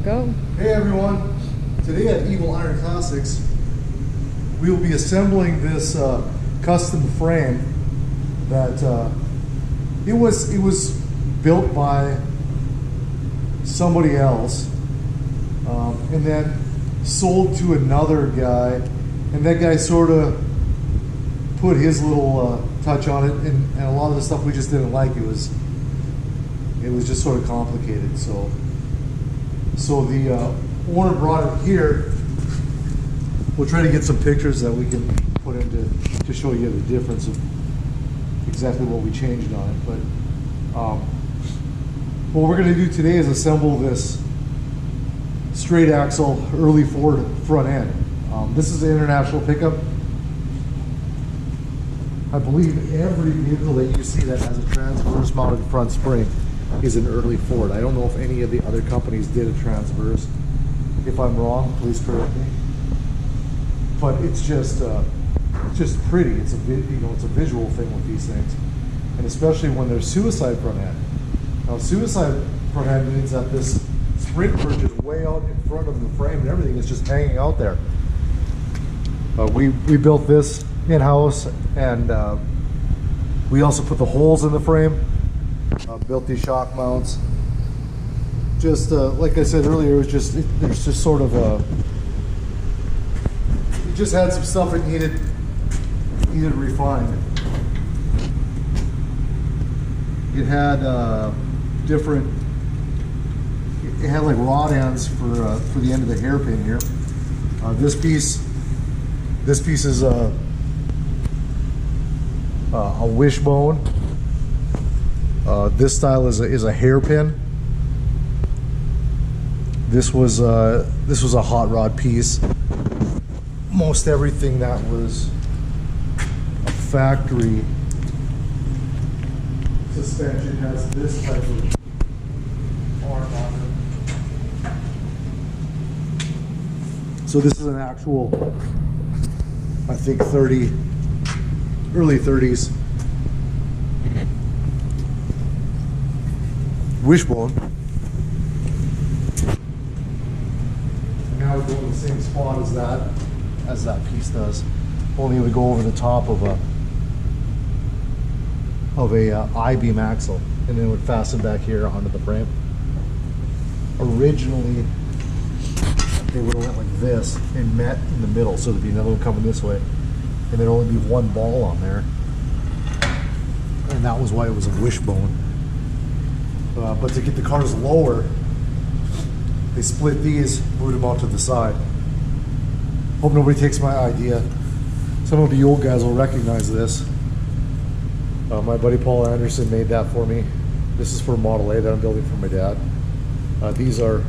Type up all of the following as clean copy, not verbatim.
Go. Hey everyone, today at Evil Iron Classics we will be assembling this custom frame that it was built by somebody else and then sold to another guy, and that guy sort of put his little touch on it, and a lot of the stuff we just didn't like. It was just sort of complicated, so the owner brought it here. We'll try to get some pictures that we can put in to show you the difference of exactly what we changed on it. But what we're going to do today is assemble this straight axle early Ford front end. This is an international pickup. I believe every vehicle that you see that has a transverse mounted front spring is an early Ford. I don't know if any of the other companies did a transverse. If I'm wrong, please correct me. But it's just pretty. It's a it's a visual thing with these things, and especially when there's suicide front end. Now, suicide front end means that this spring perch is way out in front of the frame, and everything is just hanging out there. We built this in-house, and we also put the holes in the frame. Built these shock mounts. Just like I said earlier, it was there's just sort of a. It just had some stuff it needed refined. It had different. It had like rod ends for the end of the hairpin here. This piece is a wishbone. This style is a hairpin. This was a hot rod piece. Most everything that was a factory suspension has this type of arm on it. So this is an actual, I think early 30s wishbone. And now we go in the same spot as that piece does. Only we go over the top of a I-beam axle, and then it would fasten back here onto the frame. Originally, they would have went like this and met in the middle, so there'd be another one coming this way, and there'd only be one ball on there, and that was why it was a wishbone. But to get the cars lower, they split these, moved them out to the side. Hope nobody takes my idea. Some of the old guys will recognize this. My buddy Paul Anderson made that for me. This is for Model A that I'm building for my dad. These are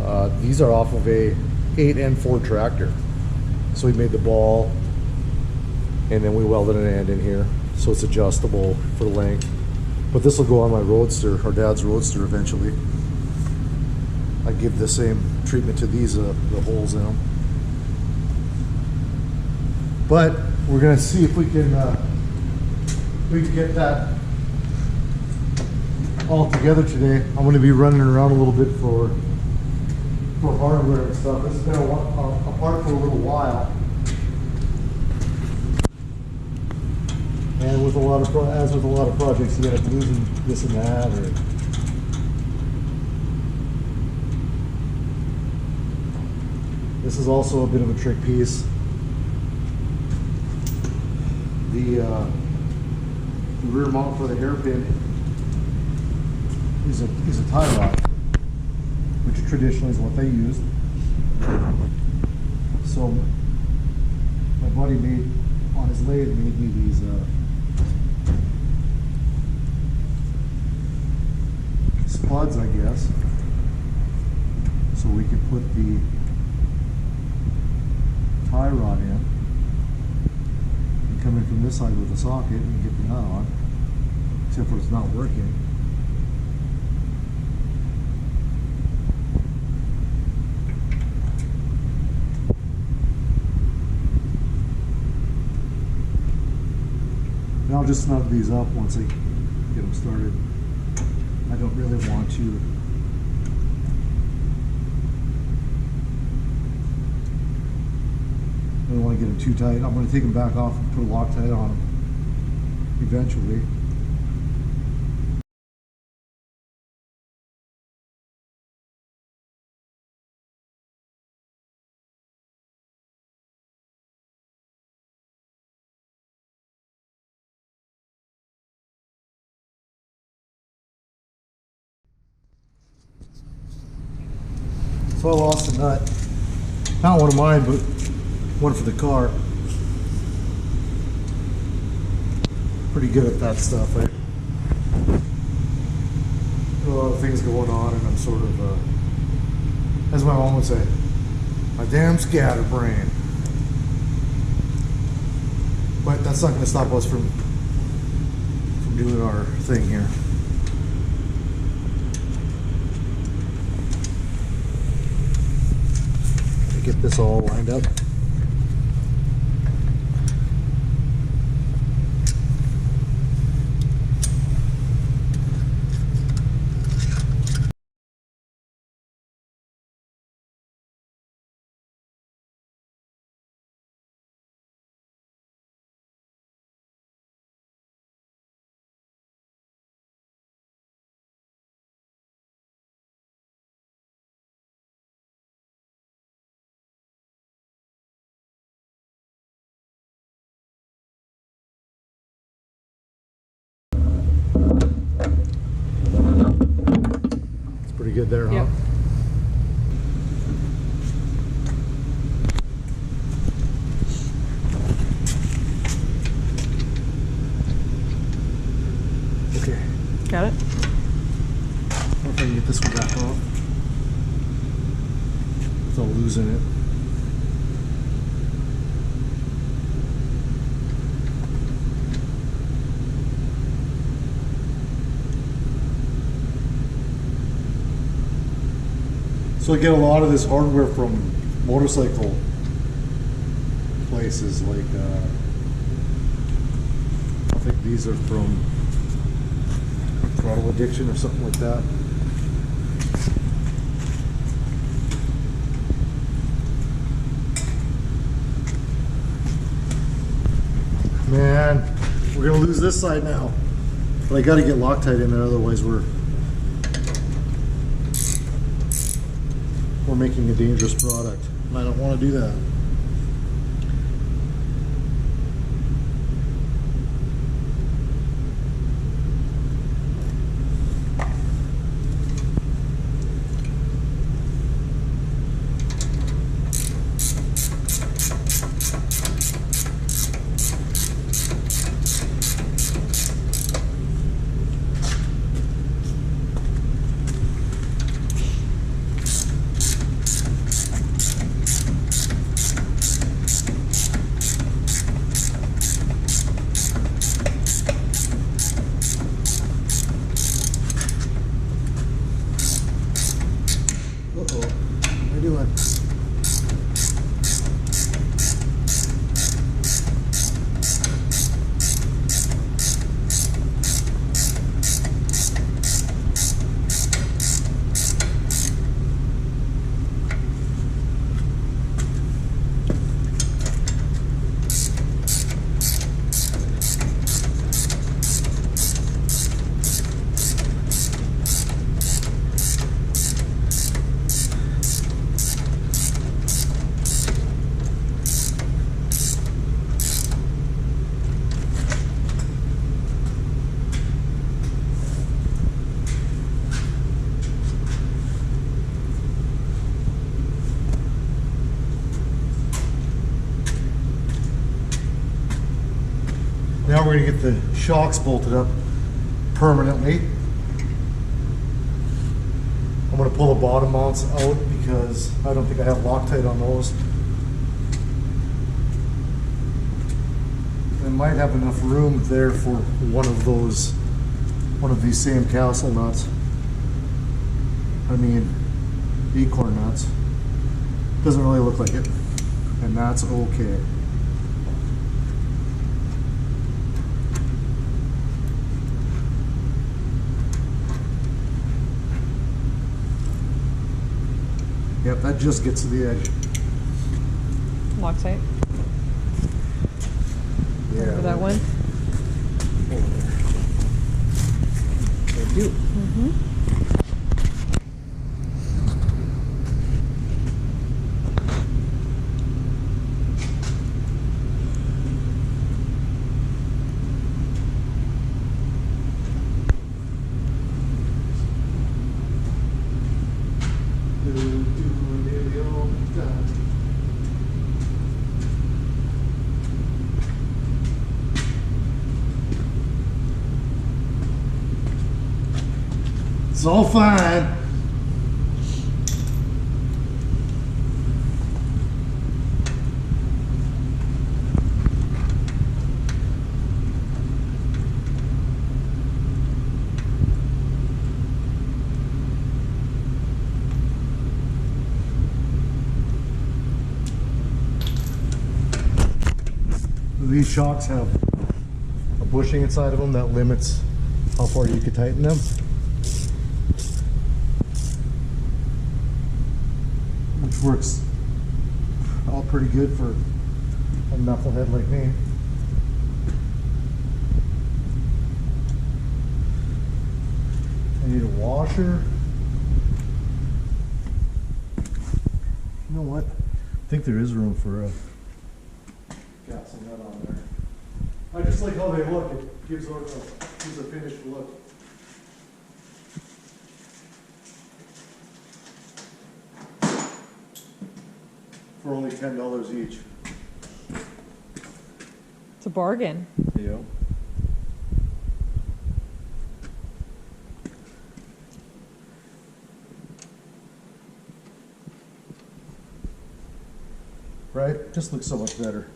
off of a 8N Ford tractor. So we made the ball, and then we welded an end in here, so it's adjustable for length. But this will go on my Roadster, our dad's Roadster, eventually. I give the same treatment to these, the holes in them. But we're going to see if we can get that all together today. I'm going to be running around a little bit for hardware and stuff. This has been apart for a little while. And with a lot of projects, you end up losing this and that. This is also a bit of a trick piece. The rear mount for the hairpin is a tie rod, which traditionally is what they used. So my buddy made on his lathe made me these spuds, I guess, so we could put the tie rod in and come in from this side with the socket and get the nut on, except for it's not working. And I'll just snug these up once I get them started. I don't really want to want to get them too tight. I'm going to take them back off and put a Loctite on them eventually. So I lost a nut. Not one of mine, but one for the car. Pretty good at that stuff. I got a lot of things going on, and I'm sort of, as my mom would say, my damn scatterbrain. But that's not going to stop us from doing our thing here. Get this all lined up. Pretty good there, Yep. huh? Okay. Got it? I wonder if I can get this one back off without losing it. So I get a lot of this hardware from motorcycle places, like I think these are from Throttle Addiction or something like that. Man, we're gonna lose this side now. But I gotta get Loctite in there, otherwise we're making a dangerous product, and I don't want to do that. Uh-oh, what am I doing? Now we're going to get the shocks bolted up permanently. I'm going to pull the bottom mounts out because I don't think I have Loctite on those. I might have enough room there for one of these same Castle nuts. I mean, Acorn nuts. Doesn't really look like it, and that's okay. Yep, that just gets to the edge. Loctite. Remember that one? Thank you. It's all fine. These shocks have a bushing inside of them that limits how far you can tighten them. Which works all pretty good for a knucklehead like me. I need a washer. You know what? I think there is room for a got some nut on there. I just like how they look. It gives a finished look. For only $10 each. It's a bargain. Yeah. Right? Just looks so much better.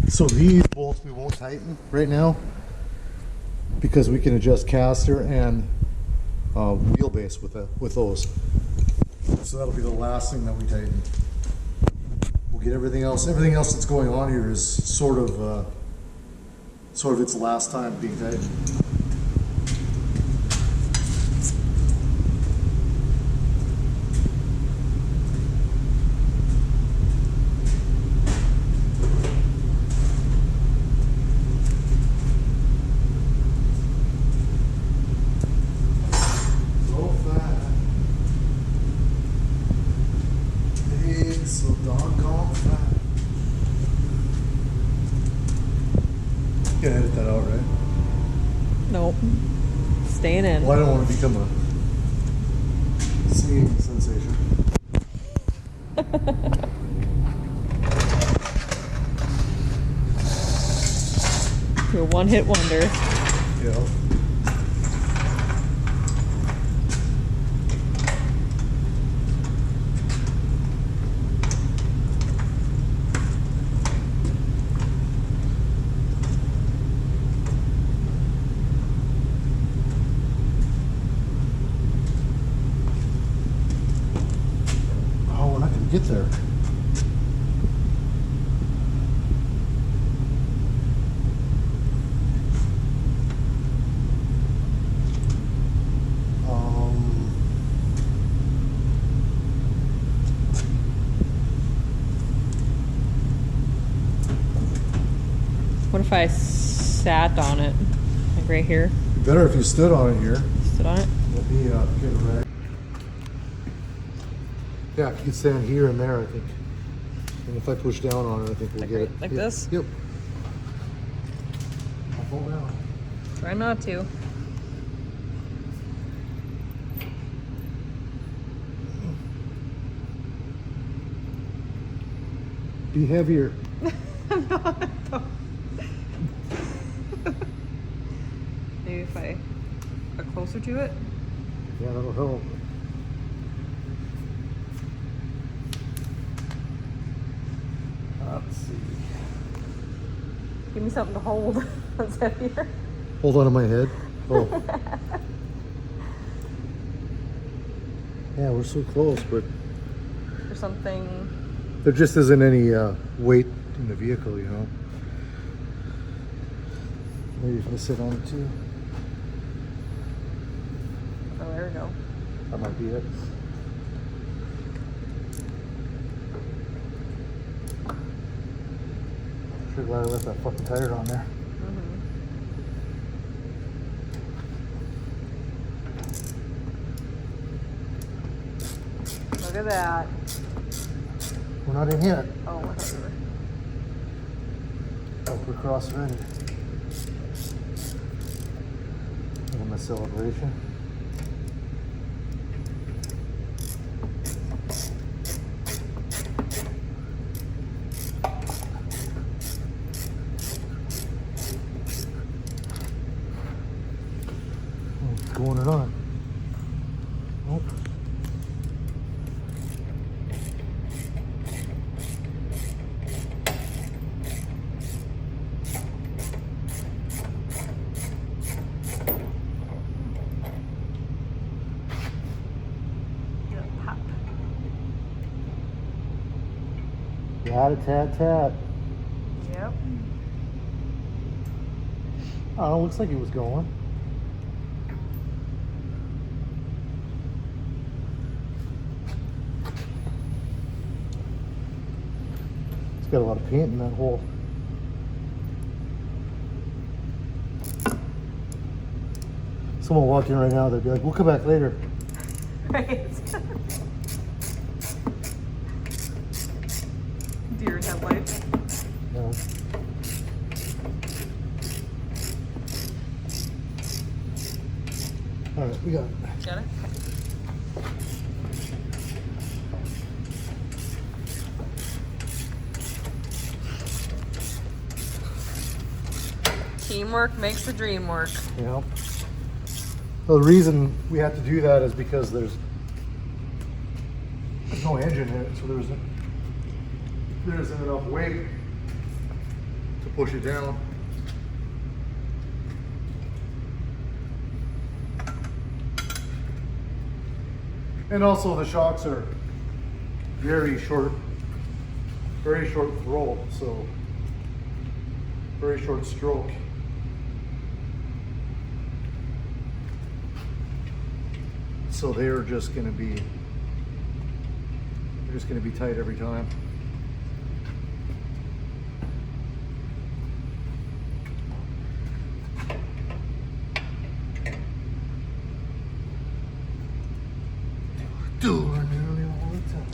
So these bolts we won't tighten right now because we can adjust caster and wheelbase with those. So that'll be the last thing that we tighten. We'll get everything else. Everything else that's going on here is sort of its last time being tightened. So doggone fat. You can edit that out, right? Nope. Staying in. Well, I don't want to become a singing sensation. You're a one-hit wonder. Yeah. Get there. What if I sat on it? Like right here? Better if you stood on it here. Sit on it? Let me get it right. Yeah, you can stand here and there, I think. And if I push down on it, I think we'll Like get it. like Yep. this? Yep. I'll fall down. Try not to. Be heavier. Maybe if I get closer to it. Yeah, that'll help. Let's see. Give me something to hold. That's heavier. Hold on to my head. Oh. Yeah, we're so close, but Or something. there just isn't any weight in the vehicle, you know. Maybe if I sit on it too. Oh, there we go. That might be it. Sure glad I left that fucking tire on there. Look at that. We're not in yet. Oh, I thought we were. Oh, we're cross already. In the celebration. Going it on. Nope. Pop. Rat-a-tat-tat. Yep. Oh, looks like it was going. It's got a lot of paint in that hole. Someone walked in right now, they'd be like, we'll come back later. Right. Deer in headlights. No. All right, we got it. Got it? Teamwork makes the dream work. Yeah. Well, the reason we have to do that is because there's no engine in it, so there isn't enough weight to push it down. And also the shocks are very short throw, so very short stroke. So they're just gonna be tight every time. Do nearly all the time.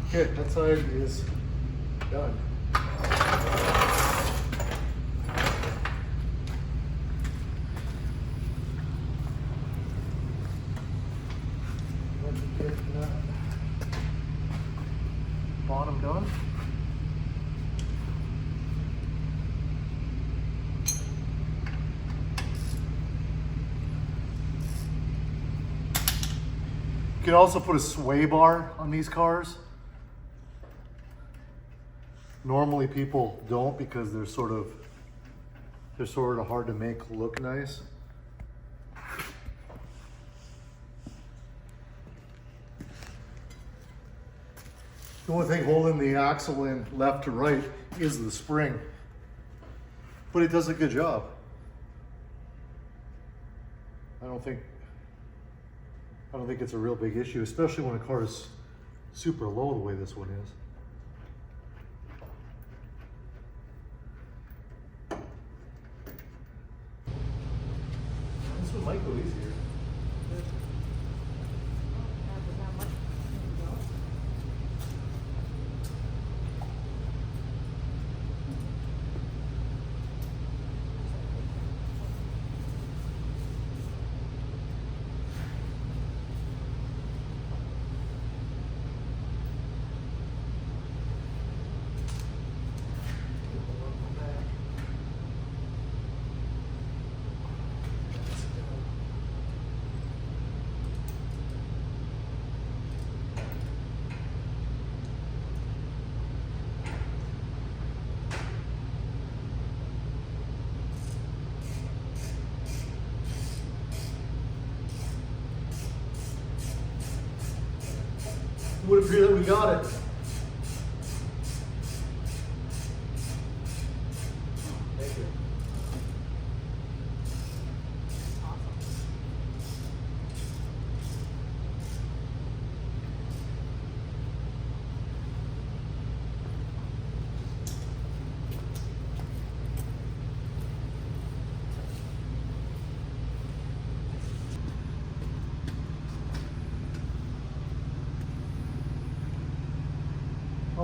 Okay, that side is done. Bottom done. You can also put a sway bar on these cars. Normally people don't because they're sort of hard to make look nice. The only thing holding the axle in left to right is the spring, but it does a good job. I don't think it's a real big issue, especially when a car is super low the way this one is. This one might go easier. It would appear that we got it. Thank you.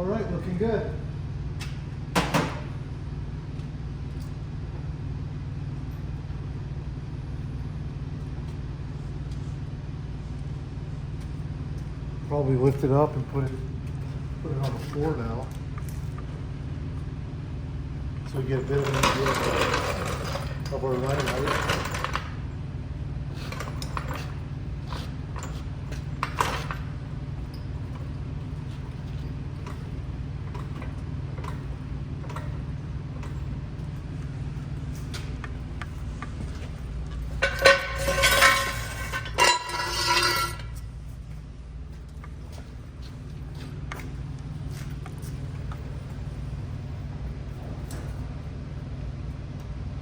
All right, looking good. Probably lift it up and put it on the floor now. So we get a bit of an idea of our running height.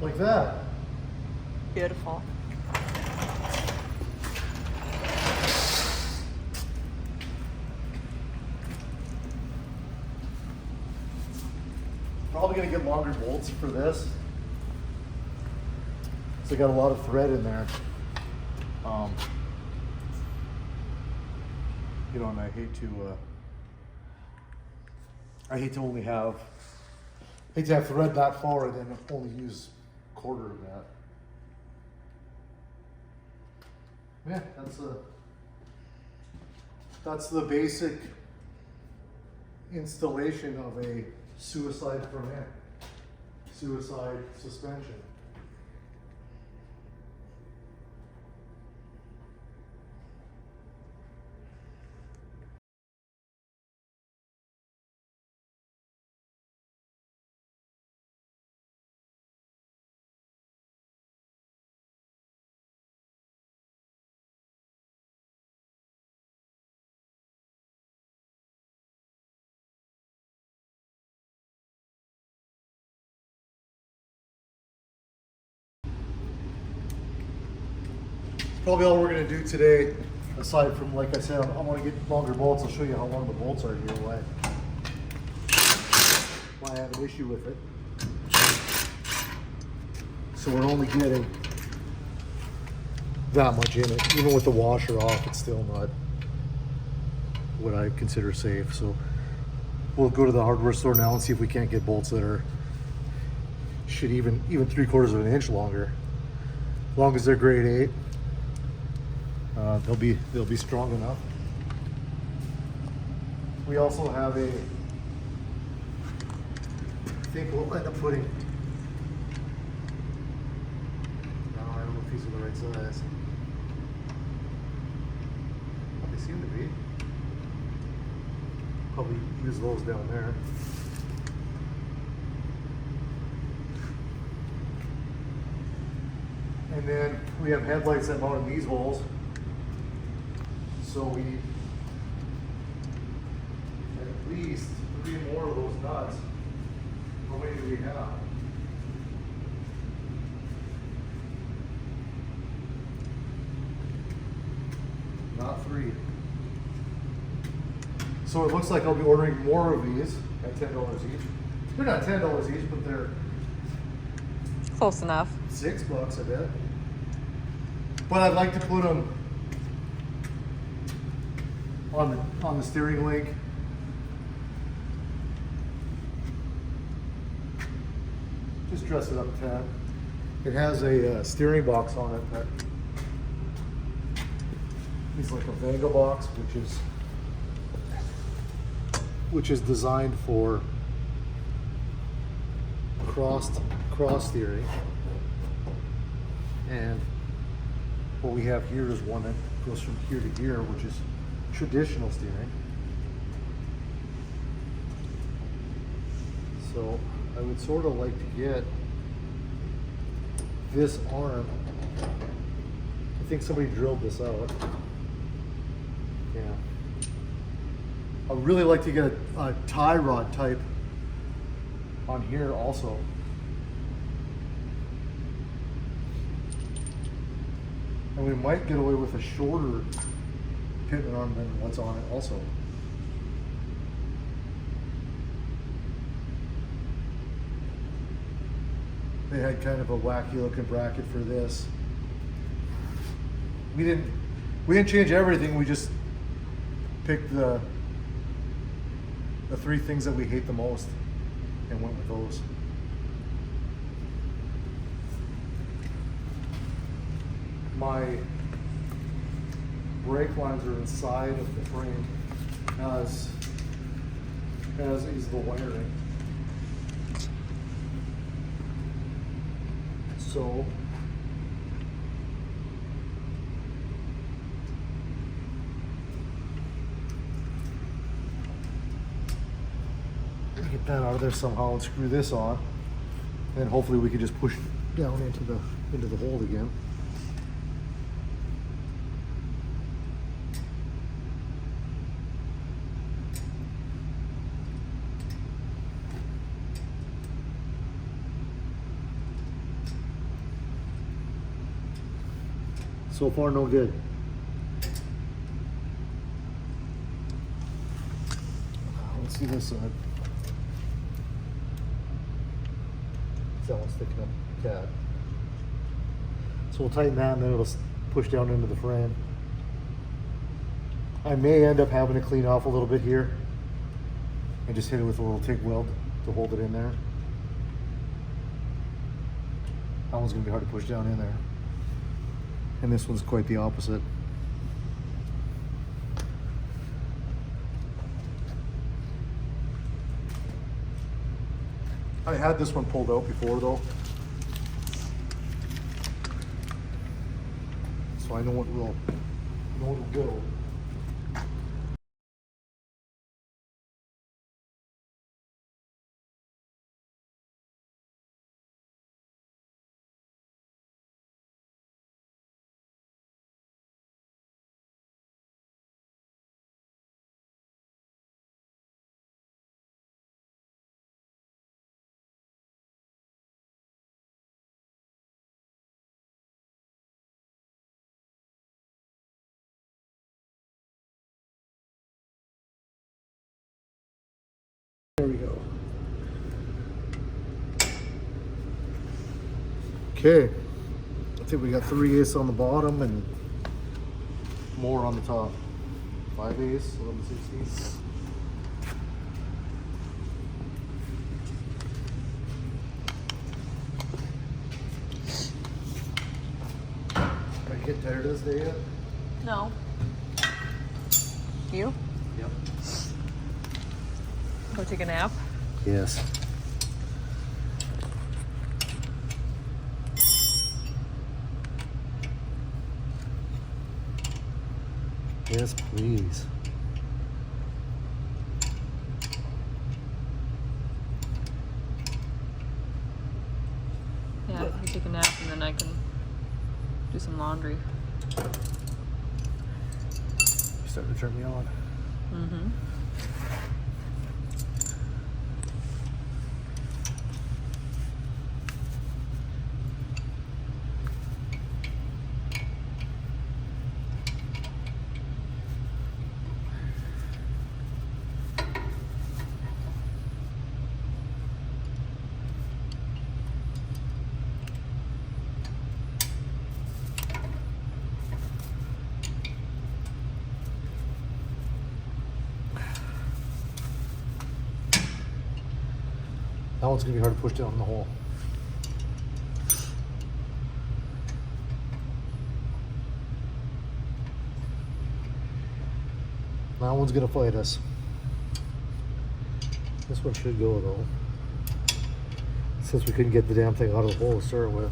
Like that. Beautiful. Probably gonna get longer bolts for this. So I got a lot of thread in there. You know, and I hate to only have thread that far and then only use a quarter of that. Yeah, that's the basic installation of a suicide front, suicide suspension. Probably all we're gonna do today, aside from, like I said, I want to get longer bolts. I'll show you how long the bolts are here, why I have an issue with it. So we're only getting that much in it. Even with the washer off, it's still not what I consider safe. So we'll go to the hardware store now and see if we can't get bolts that are even 3/4 of an inch longer. As long as they're grade 8. They'll be strong enough. We also have I think we'll end up putting, no, I don't know if these are the right size. They seem to be. Probably use those down there. And then we have headlights that mount in these holes. So we need at least 3 more of those nuts. How many do we have? Not 3. So it looks like I'll be ordering more of these at $10 each. They're not $10 each, but they're Close enough. $6, I bet. But I'd like to put them on the steering link. Just dress it up a tad. It has a steering box on it that is like a Vega box, which is designed for cross steering. And what we have here is one that goes from here to here, which is traditional steering. So I would sort of like to get this arm. I think somebody drilled this out. Yeah. I'd really like to get a tie rod type on here also. And we might get away with a shorter pitman arm than what's on it also. They had kind of a wacky looking bracket for this. We didn't change everything, we just picked the the 3 things that we hate the most and went with those. My brake lines are inside of the frame as is the wiring. So get that out of there somehow and screw this on, and hopefully we can just push down into the hole again. So far, no good. Let's see this side. That one's sticking up the cat. So we'll tighten that and then it'll push down into the frame. I may end up having to clean off a little bit here and just hit it with a little TIG weld to hold it in there. That one's gonna be hard to push down in there. And this one's quite the opposite. I had this one pulled out before though, so I know what will go. There we go. Okay, I think we got 3/8 on the bottom and more on the top. 5/8, 11/16. Are you getting tired of this day yet? No. You? Yep. Go take a nap? Yes. Yes, please. Yeah, you take a nap and then I can do some laundry. You starting to turn me on. Mm-hmm. That one's gonna be hard to push down in the hole. That one's gonna fight us. This one should go though, since we couldn't get the damn thing out of the hole to start with.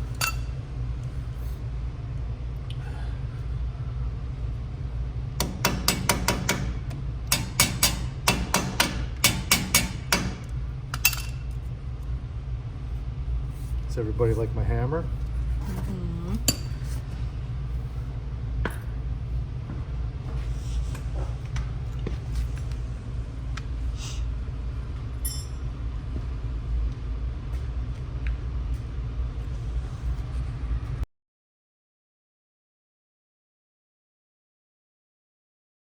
Does everybody like my hammer? Mm-hmm.